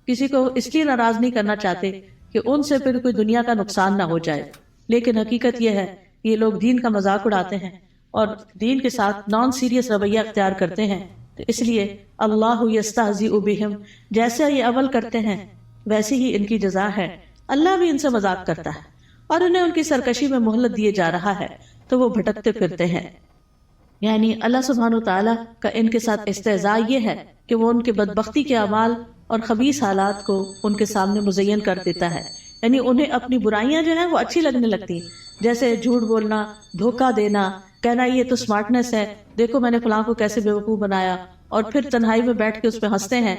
A: کسی کو اس لیے ناراض نہیں کرنا چاہتے کہ ان سے پھر کوئی دنیا کا نقصان نہ ہو جائے، لیکن حقیقت یہ ہے یہ لوگ دین کا مذاق اڑاتے ہیں اور دین کے ساتھ نان سیریس رویہ اختیار کرتے ہیں۔ تو اس لیے اللہ یستہزئ بہم، جیسے یہ عمل کرتے ہیں ویسی ہی ان کی جزا ہے، اللہ بھی ان سے مذاق کرتا ہے اور انہیں ان کی سرکشی میں مہلت دیے جا رہا ہے تو وہ بھٹکتے پھرتے ہیں۔ یعنی اللہ سبحانہ وتعالیٰ کا ان کے ساتھ استہزاء یہ ہے کہ وہ ان کے بدبختی کے اعمال اور خبیث حالات کو ان کے سامنے مزین کر دیتا ہے، یعنی انہیں اپنی برائیاں جو ہیں وہ اچھی لگنے لگتی ہیں، جیسے جھوٹ بولنا، دھوکہ دینا، کہنا یہ تو سمارٹنس ہے، دیکھو میں نے فلاں کو کیسے بیوقوف بنایا، اور پھر تنہائی میں بیٹھ کے اس پہ ہنستے ہیں۔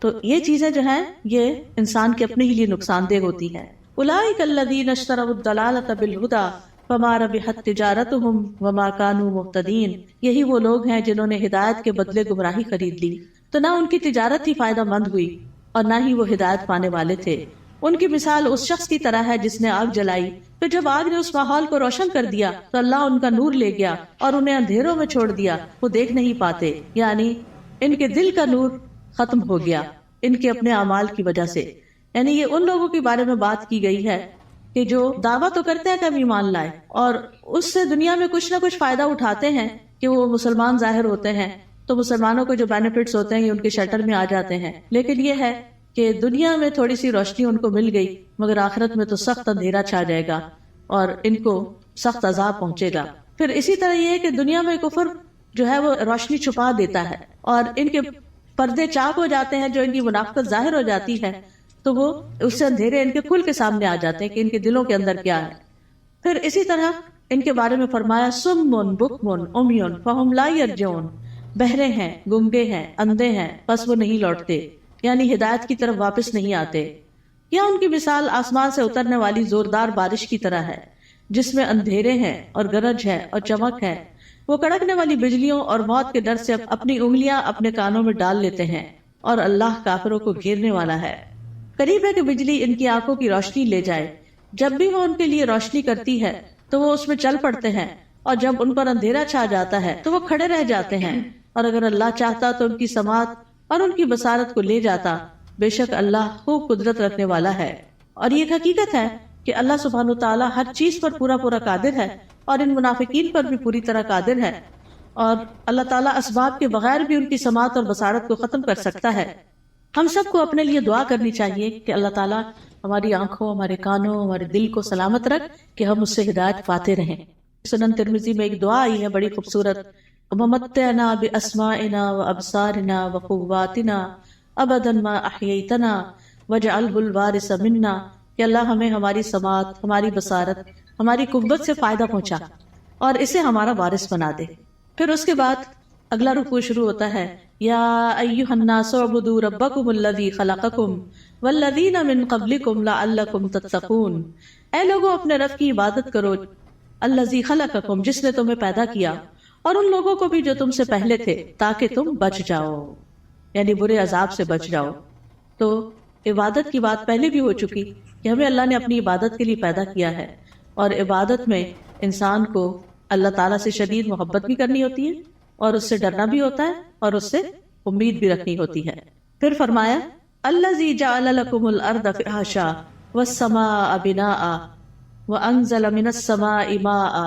A: تو یہ چیزیں جو ہیں یہ انسان کے اپنے ہی لیے نقصان دہ ہوتی ہے۔ اولئک الذین اشتروا الضلالۃ بالہدی فما ربحت تجارتہم وما کانوا مہتدین، یہی وہ لوگ ہیں جنہوں نے ہدایت کے بدلے گمراہی خرید لی، تو نہ ان کی تجارت ہی فائدہ مند ہوئی اور نہ ہی وہ ہدایت پانے والے تھے۔ ان کی مثال اس شخص کی طرح ہے جس نے آگ جلائی، پھر جب آگ نے اس ماحول کو روشن کر دیا تو اللہ ان کا نور لے گیا اور انہیں اندھیروں میں چھوڑ دیا، وہ دیکھ نہیں پاتے، یعنی ان کے دل کا نور ختم ہو گیا ان کے اپنے اعمال کی وجہ سے۔ یعنی یہ ان لوگوں کے بارے میں بات کی گئی ہے کہ جو دعویٰ تو کرتے ہیں کہ ہم ایمان لائے اور اس سے دنیا میں کچھ نہ کچھ فائدہ اٹھاتے ہیں کہ وہ مسلمان ظاہر ہوتے ہیں، تو مسلمانوں کو جو بینیفٹس ہوتے ہیں یہ ان کے شٹر میں آ جاتے ہیں، لیکن یہ ہے کہ دنیا میں تھوڑی سی روشنی ان کو مل گئی مگر آخرت میں تو سخت اندھیرا چھا جائے گا اور ان کو سخت عذاب پہنچے گا۔ پھر اسی طرح یہ ہے کہ دنیا میں کفر جو ہے وہ روشنی چھپا دیتا ہے اور ان کے پردے چاک ہو جاتے ہیں، جو ان کی منافقت ظاہر ہو جاتی ہے تو وہ اس سے اندھیرے ان کے کھل کے سامنے آ جاتے ہیں کہ ان کے دلوں کے اندر کیا ہے۔ پھر اسی طرح ان کے بارے میں فرمایا سمن بکمن عمیون فہم لا یرجعون، بہرے ہیں، گنگے ہیں، اندھے ہیں، بس وہ نہیں لوٹتے، یعنی ہدایت کی طرف واپس نہیں آتے۔ یا ان کی مثال آسمان سے اترنے والی زوردار بارش کی طرح ہے جس میں اندھیرے ہیں اور گرج ہے اور چمک ہے، وہ کڑکنے والی بجلیوں اور موت کے ڈر سے اپنی انگلیاں اپنے کانوں میں ڈال لیتے ہیں اور اللہ کافروں کو گھیرنے والا ہے۔ قریب ہے کہ بجلی ان کی آنکھوں کی روشنی لے جائے، جب بھی وہ ان کے لیے روشنی کرتی ہے تو وہ اس میں چل پڑتے ہیں، اور جب ان پر اندھیرا چھا جاتا ہے تو وہ کھڑے رہ جاتے ہیں، اور اگر اللہ چاہتا تو ان کی سماعت اور ان کی بصارت کو لے جاتا، بے شک اللہ خوب قدرت رکھنے والا ہے۔ اور یہ حقیقت ہے کہ اللہ سبحانہ تعالیٰ ہر چیز پر پورا قادر ہے اور ان منافقین پر بھی پوری طرح قادر ہے، اور اللہ تعالیٰ اسباب کے بغیر بھی ان کی سماعت اور بصارت کو ختم کر سکتا ہے۔ ہم سب کو اپنے لیے دعا کرنی چاہیے کہ اللہ تعالیٰ ہماری آنکھوں، ہمارے کانوں، ہمارے دل کو سلامت رکھ کہ ہم اس سے ہدایت پاتے رہیں۔ سنن ترمذی میں ایک دعا آئی ہے بڑی خوبصورت، وَمَتِّعْنَا بِأَسْمَاعِنَا وَأَبْصَارِنَا وَقُوَّاتِنَا أَبَدًا مَا أَحْيَيْتَنَا وَاجْعَلْهُ الْوَارِثَ مِنَّا، کہ اللہ ہمیں ہماری سماعت، ہماری بصارت، ہماری قوت سے فائدہ پہنچا اور اسے ہمارا وارث بنا دے۔ پھر اس کے بعد اگلا رکوع شروع ہوتا ہے، یا ایھا الناس اعبدوا ربکم الذی خلقکم والذین من قبلکم لعلکم تتقون، اے لوگوں اپنے رب کی عبادت کرو، الذی خلقکم جس نے تمہیں پیدا کیا، اور ان لوگوں کو بھی جو تم سے پہلے تھے، تاکہ تم بچ جاؤ، یعنی برے عذاب سے بچ جاؤ۔ تو عبادت کی بات پہلے بھی ہو چکی کہ ہمیں اللہ نے اپنی عبادت کے لیے پیدا کیا ہے، اور عبادت میں انسان کو اللہ تعالیٰ سے شدید محبت بھی کرنی ہوتی ہے اور اس سے ڈرنا بھی ہوتا ہے اور اس سے امید بھی رکھنی ہوتی ہے۔ پھر فرمایا الذی جعل لکم الارض فراشا والسماء بناء وانزل من السماء ماء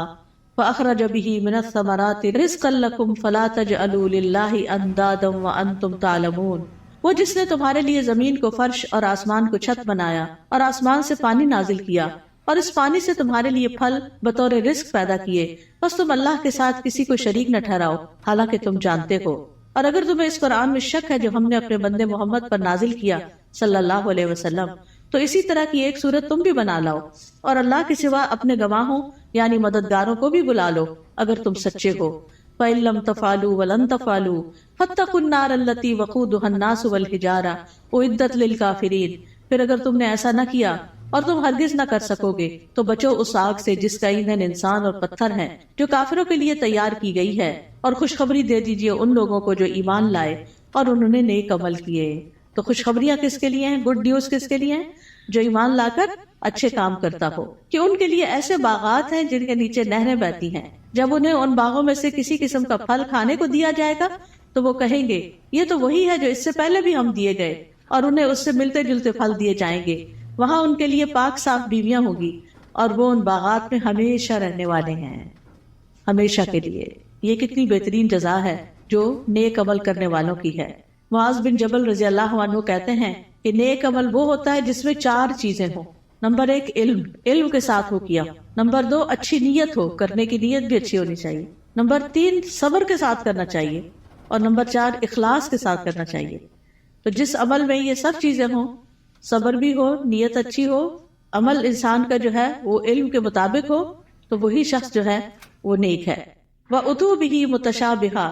A: فاخرج به من الثمرات رزقا لکم فلا تجعلوا للہ اندادا وانتم تعلمون، وہ جس نے تمہارے لیے زمین کو فرش اور آسمان کو چھت بنایا اور آسمان سے پانی نازل کیا اور اس پانی سے تمہارے لیے پھل بطور رزق پیدا کیے، بس تم اللہ کے ساتھ کسی کو شریک نہ ٹھہراؤ حالانکہ تم جانتے ہو۔ اور اگر تمہیں اس قرآن میں شک ہے جو ہم نے اپنے بندے محمد پر نازل کیا صلی اللہ علیہ وسلم، تو اسی طرح کی ایک صورت تم بھی بنا لاؤ اور اللہ کے سوا اپنے گواہوں یعنی مددگاروں کو بھی بلا لو اگر تم سچے ہو۔ فَإِن لَّمْ تَفْعَلُوا وَلَن تَفْعَلُوا فَاتَّقُوا النَّارَ الَّتِي وَقُودُهَا النَّاسُ وَالْحِجَارَةُ أُعِدَّتْ لِلْكَافِرِينَ، پھر اگر تم نے ایسا نہ کیا اور تم ہرگز نہ کر سکو گے تو بچو اس آگ سے جس کا ایندھن انسان اور پتھر ہیں، جو کافروں کے لیے تیار کی گئی ہے، اور خوشخبری دے دیجئے ان لوگوں کو جو ایمان لائے اور انہوں نے نیک عمل کیے۔ تو خوشخبریاں کس کے لیے ہیں؟ گڈ نیوز کس کے لیے ہیں؟ جو ایمان لا کر اچھے کام کرتا ہو، کہ ان کے لیے ایسے باغات ہیں جن کے نیچے نہریں بہتی ہیں، جب انہیں ان باغوں میں سے کسی قسم کا پھل کھانے کو دیا جائے گا تو وہ کہیں گے یہ تو وہی ہے جو اس سے پہلے بھی ہم دیے گئے، اور انہیں اس سے ملتے جلتے پھل دیے جائیں گے۔ وہاں ان کے لیے پاک صاف بیویاں ہوگی اور وہ ان باغات میں ہمیشہ رہنے والے ہیں، ہمیشہ کے لیے۔ یہ کتنی بہترین جزا ہے جو نیک عمل کرنے والوں کی ہے۔ معاذ بن جبل رضی اللہ عنہ کہتے ہیں کہ نیک عمل وہ ہوتا ہے جس میں 4 چیزیں ہوں۔ نمبر 1 علم کے ساتھ ہو کیا، نمبر 2 اچھی نیت ہو، کرنے کی نیت بھی اچھی ہونی چاہیے، نمبر 3 صبر کے ساتھ کرنا چاہیے، اور نمبر 4 اخلاص کے ساتھ کرنا چاہیے۔ تو جس عمل میں یہ سب چیزیں ہوں، صبر بھی ہو، نیت اچھی ہو، عمل انسان کا جو ہے وہ علم کے مطابق ہو، تو وہی شخص جو ہے وہ نیک ہے۔ وَأُتُوا بِهِ مُتَشَابِهًا،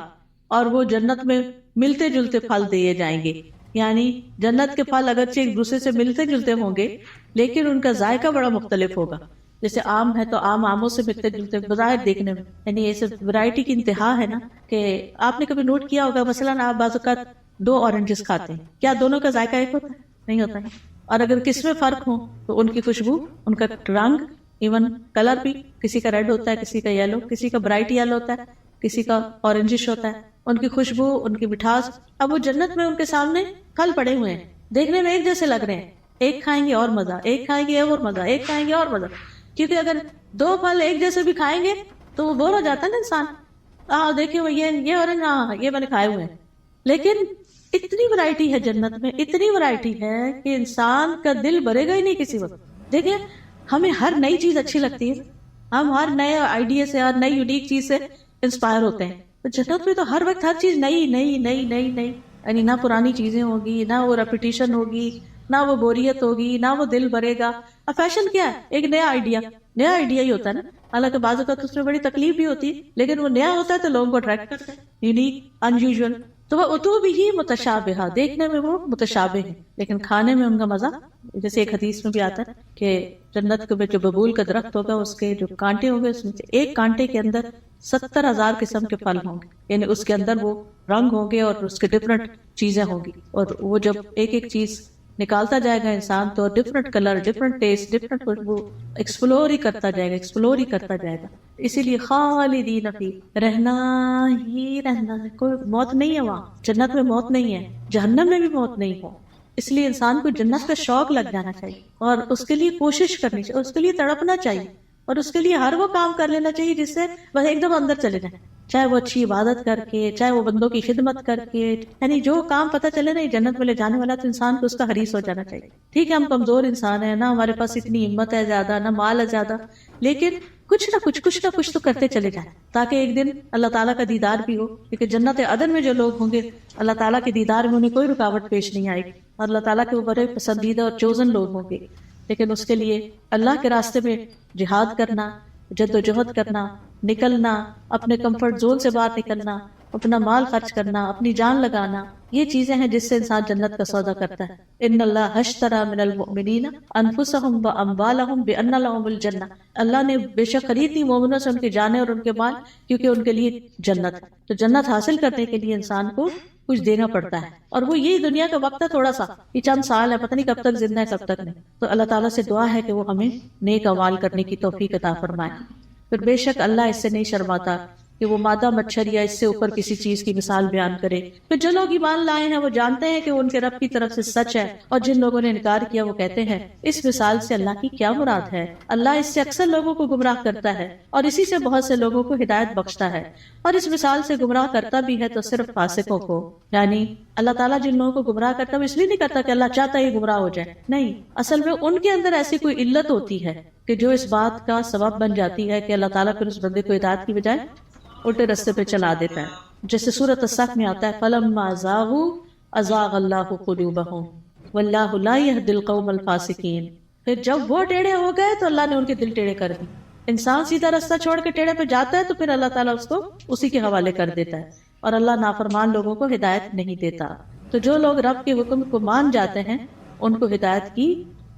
A: اور وہ جنت میں ملتے جلتے پھل دیے جائیں گے، یعنی جنت کے پھل اگرچہ ایک دوسرے سے ملتے جلتے ہوں گے لیکن ان کا ذائقہ بڑا مختلف ہوگا۔ جیسے آم ہے تو آموں سے ملتے جلتے بظاہر دیکھنے میں، یعنی یہ سب ورائٹی کی انتہا ہے نا، کہ آپ نے کبھی نوٹ کیا ہوگا مثلاً آپ بعض اوقات 2 اورنجز کھاتے ہیں، کیا دونوں کا ذائقہ ایک ہوتا ہے؟ نہیں ہوتا ہے۔ اور اگر کس میں فرق ہو تو ان کی خوشبو، ان کا رنگ، ایون کلر بھی، کسی کا ریڈ ہوتا ہے، کسی کا یلو، کسی کا برائٹ یلو ہوتا ہے، کسی کا اورنجش ہوتا ہے، ان کی خوشبو، ان کی مٹھاس. اب وہ جنت میں ان کے سامنے پھل پڑے ہوئے ہیں، دیکھنے میں ایک جیسے لگ رہے ہیں، ایک کھائیں گے اور مزہ، ایک کھائیں گے اور مزہ، ایک کھائیں گے اور مزہ. کیونکہ اگر دو پھل ایک جیسے بھی کھائیں گے تو وہ بور ہو جاتا ہے نا انسان. دیکھیں وہ یہ اورنج، ہاں یہ میں نے کھائے ہوئے ہیں. لیکن اتنی ورائٹی ہے جنت میں، اتنی ورائٹی ہے کہ انسان کا دل بھرے گا ہی نہیں کسی وقت. دیکھیں ہمیں ہر نئی چیز اچھی لگتی ہے، ہم ہر نئے آئیڈیا سے، ہر نئی یونیک چیز سے انسپائر ہوتے ہیں. تو جنت میں تو ہر وقت ہر چیز نئی نئی نئی نئی نئی، یعنی نہ پرانی چیزیں ہوگی، نہ وہ ریپیٹیشن ہوگی، نہ وہ بوریت ہوگی، نہ وہ دل بھرے گا. اب فیشن کیا ہے؟ ایک نیا آئیڈیا ہی ہوتا ہے نا. حالانکہ بعض اوقات اس میں بڑی تکلیف بھی ہوتی ہے، لیکن وہ نیا ہوتا ہے تو لوگوں کو اٹریکٹ کرتا ہے، یونیک، ان یوزول. تو وہ اتوب ہی متشابہہ، دیکھنے میں وہ متشابہ ہیں لیکن کھانے میں ان کا مزہ. جیسے ایک حدیث میں بھی آتا ہے کہ جنت کے جو ببول کا درخت ہوگا، اس کے جو کانٹے ہوں گے، اس میں سے ایک کانٹے کے اندر 70,000 قسم کے پھل ہوں گے. یعنی اس کے اندر وہ رنگ ہوں گے اور اس کے ڈفرنٹ چیزیں ہوں گی. اور وہ جب ایک ایک چیز نکالتا جائے گا انسان تو different colour, different test, different خوشبو، ایکسپلور ہی کرتا جائے گا. اسی لیے خالدین فی، رہنا ہی رہنا ہے، کوئی موت نہیں ہے وہاں. جنت میں موت نہیں ہے، جہنم میں بھی موت نہیں ہے. اس لیے انسان کو جنت کا شوق لگ جانا چاہیے اور اس کے لیے کوشش کرنی چاہیے، اس کے لیے تڑپنا چاہیے اور اس کے لیے ہر وہ کام کر لینا چاہیے جس سے بس ایک دم اندر چلے جائیں. چاہے وہ اچھی عبادت کر کے، چاہے وہ بندوں کی خدمت کر کے، یعنی جو کام پتہ چلے نا یہ جنت میں لے جانے والا، تو انسان کو اس کا حریص ہو جانا چاہیے. ٹھیک ہے ہم کمزور انسان ہیں، نہ ہمارے پاس اتنی ہمت ہے زیادہ، نہ مال ہے زیادہ، لیکن کچھ نہ کچھ تو کرتے چلے جائیں تاکہ ایک دن اللہ تعالیٰ کا دیدار بھی ہو. کیونکہ جنت عدن میں جو لوگ ہوں گے اللہ تعالیٰ کے دیدار میں انہیں کوئی رکاوٹ پیش نہیں آئے گی اور اللہ تعالیٰ کے وہ بڑے پسندیدہ اور چوزن لوگ ہوں گے. لیکن اس کے لیے اللہ کے راستے میں جہاد کرنا، جد و جہد کرنا، نکلنا، اپنے کمفرٹ زون سے باہر نکلنا، اپنا مال خرچ کرنا، اپنی جان لگانا، یہ چیزیں ہیں جس سے انسان جنت کا سودا کرتا ہے. ان اللہ اشتری من المؤمنین انفسهم واموالهم بان لهم الجنہ، اللہ نے بے شک خرید لی مومنوں سے ان کی جانیں اور ان کے مال، کیونکہ ان کے لیے جنت ہے. تو جنت حاصل کرنے کے لیے انسان کو کچھ دینا پڑتا ہے، اور وہ یہی دنیا کا وقت ہے، تھوڑا سا، یہ چند سال ہے، پتہ نہیں کب تک زندہ ہے کب تک نہیں. تو اللہ تعالیٰ سے دعا ہے کہ وہ ہمیں نیک اعمال کرنے کی توفیق عطا فرمائے. پھر بے شک اللہ اس سے نہیں شرماتا کہ وہ مادہ مچھر یا اس سے اوپر کسی چیز کی مثال بیان کرے. پھر جو لوگ ایمان لائے ہیں وہ جانتے ہیں کہ ان کے رب کی طرف سے سچ ہے، اور جن لوگوں نے انکار کیا وہ کہتے ہیں اس مثال سے اللہ کی کیا مراد ہے. اللہ اس سے اکثر لوگوں کو گمراہ کرتا ہے اور اسی سے بہت سے لوگوں کو ہدایت بخشتا ہے، اور اس مثال سے گمراہ کرتا بھی ہے تو صرف فاسقوں کو. یعنی اللہ تعالیٰ جن لوگوں کو گمراہ کرتا ہے وہ اس لیے نہیں کرتا کہ اللہ چاہتا ہے گمراہ ہو جائے، نہیں، اصل میں ان کے اندر ایسی کوئی علت ہوتی ہے کہ جو اس بات کا سبب بن جاتی ہے کہ اللہ تعالیٰ پھر اس بندے کو ہدایت کی بجائے الٹے راستے پہ چلا دیتا ہے. جیسے سورۃ الصف میں آتا ہے فَلَمَّا زَاغُوا أَزَاغَ اللَّهُ قُلُوبَهُمْ وَاللَّهُ لَا يَهْدِي الْقَوْمَ الْفَاسِقِينَ. پھر جب وہ ٹیڑھے ہو گئے تو اللہ نے ان کے دل ٹیڑھے کر دی. انسان سیدھا راستہ چھوڑ کے ٹیڑھے پہ جاتا ہے تو پھر اللہ تعالیٰ اس کو اسی کے حوالے کر دیتا ہے، اور اللہ نافرمان لوگوں کو ہدایت نہیں دیتا. تو جو لوگ رب کے حکم کو مان جاتے ہیں ان کو ہدایت کی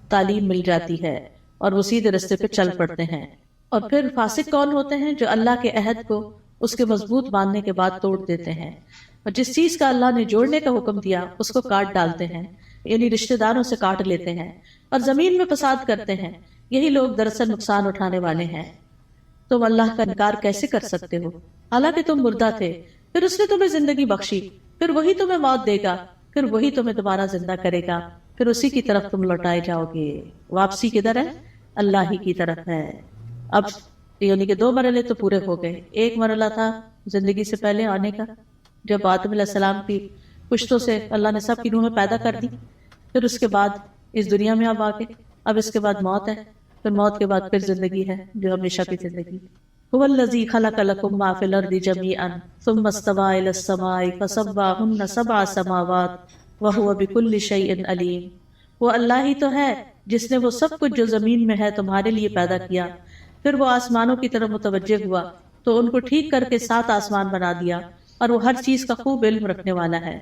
A: تعلیم مل جاتی ہے اور وہ سیدھے راستے پہ چل پڑتے ہیں. اور پھر فاسق کون ہوتے ہیں؟ جو اللہ کے عہد کو اس کے مضبوط ماننے کے بعد توڑ دیتے ہیں، اور جس چیز کا اللہ نے جوڑنے کا حکم دیا اس کو کاٹ ڈالتے ہیں، یعنی رشتہ داروں سے کاٹ لیتے ہیں اور زمین میں فساد کرتے ہیں. یہی لوگ دراصل نقصان اٹھانے والے ہیں. تم اللہ کا انکار کیسے کر سکتے ہو حالانکہ تم مردہ تھے، پھر اس نے تمہیں زندگی بخشی، پھر وہی تمہیں موت دے گا، پھر وہی تمہیں دوبارہ زندہ کرے گا، پھر اسی کی طرف تم لوٹائے جاؤ گے. واپسی کدھر ہے؟ اللہ ہی کی طرف ہے. اب یعنی کہ 2 مرحلے تو پورے ہو گئے. ایک مرحلہ تھا زندگی سے پہلے آنے کا، جب آدم علیہ السلام کی پشتوں سے اللہ نے سب کی روحیں پیدا کر دی. پھر اس کے بعد اس دنیا میں اب آگے، اب اس کے بعد موت ہے، پھر موت کے بعد پھر زندگی ہے جو ہمیشہ کی زندگی. هو الذی خلق لکم ما فی الارض جمیعا ثم استوی الی السماء فسواہن 7 سماوات وہو بکل شیء علیم. وہ اللہ ہی تو ہے جس نے وہ سب کچھ جو زمین میں ہے تمہارے لیے پیدا کیا، پھر وہ آسمانوں کی طرف متوجہ ہوا تو ان کو ٹھیک کر کے 7 آسمان بنا دیا، اور وہ ہر چیز کا خوب علم رکھنے والا ہے.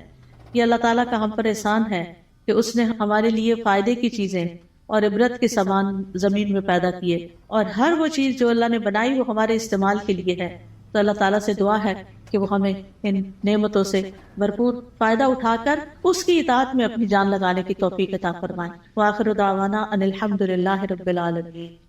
A: یہ اللہ تعالیٰ کا ہم پر احسان ہے کہ اس نے ہمارے لیے فائدے کی چیزیں اور عبرت کے سامان زمین میں پیدا کیے، اور ہر وہ چیز جو اللہ نے بنائی وہ ہمارے استعمال کے لیے ہے. تو اللہ تعالیٰ سے دعا ہے کہ وہ ہمیں ان نعمتوں سے بھرپور فائدہ اٹھا کر اس کی اطاعت میں اپنی جان لگانے کی توفیق عطا فرمائے۔ وآخر دعوانا ان الحمد للہ رب العالمین۔